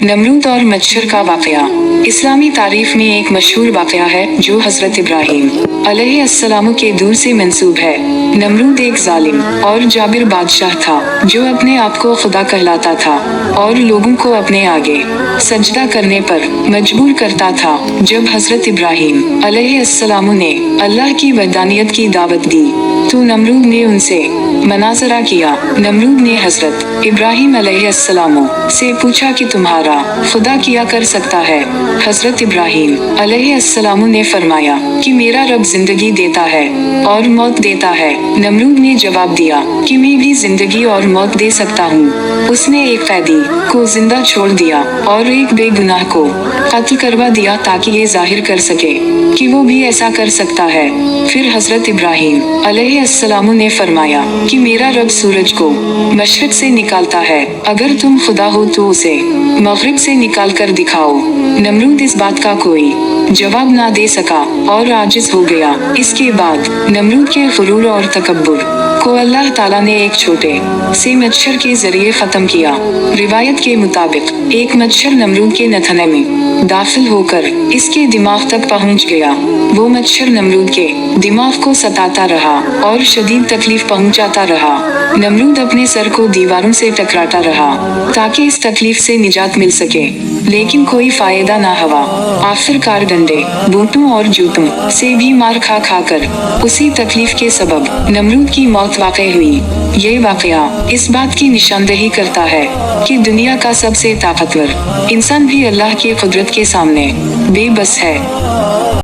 नमरूद और मच्छर का वाकया। इस्लामी तारीफ में एक मशहूर वाकया है जो हजरत इब्राहीम अलैहिस्सलाम के दूर से मंसूब है। नमरूद एक जालिम और जाबिर बादशाह था जो अपने आप को खुदा कहलाता था और लोगों को अपने आगे सजदा करने पर मजबूर करता था। जब हजरत इब्राहीम अलैहिस्सलाम ने अल्लाह की वहदानियत की दावत दी तो नमरूद ने उनसे मनाजरा किया। नमरूद ने हजरत इब्राहीम अलैहिस्सलाम से पूछा कि तुम्हारा खुदा क्या कर सकता है। हजरत इब्राहीम अलैहिस्सलाम ने फरमाया कि मेरा रब जिंदगी देता है और मौत देता है। नमरूद ने जवाब दिया कि मैं भी जिंदगी और मौत दे सकता हूँ। उसने एक कैदी को जिंदा छोड़ दिया और एक बेगुनाह को कत्ल करवा दिया ताकि ये जाहिर कर सके कि वो भी ऐसा कर सकता है। फिर हजरत इब्राहीम अलैहिस्सलाम ने फरमाया कि मेरा रब सूरज को मशरिक से निकालता है, अगर तुम खुदा हो तो उसे मगरिब से निकाल कर दिखाओ। नमरूद इस बात का कोई जवाब ना दे सका और आजिज हो गया। इसके बाद नमरूद के गुरूर और तकब्बुर को अल्लाह ताला ने एक छोटे से मच्छर के जरिए खत्म किया। रिवायत के मुताबिक एक मच्छर नमरूद के नथने में दाखिल होकर इसके दिमाग तक पहुंच गया। वो मच्छर नमरूद के दिमाग को सताता रहा और शदीद तकलीफ पहुंचाता रहा। नमरूद अपने सर को दीवारों से टकराता रहा ताकि इस तकलीफ से निजात मिल सके, लेकिन कोई फायदा ना हुआ। आखिरकार डंडे, बूटों और जूतों से भी मार खा खाकर उसी तकलीफ के सबब नमरूद की मौत वाक़ई हुई। ये वाक़या इस बात की निशानदेही करता है कि दुनिया का सबसे ताकतवर इंसान भी अल्लाह की कुदरत के सामने बेबस है।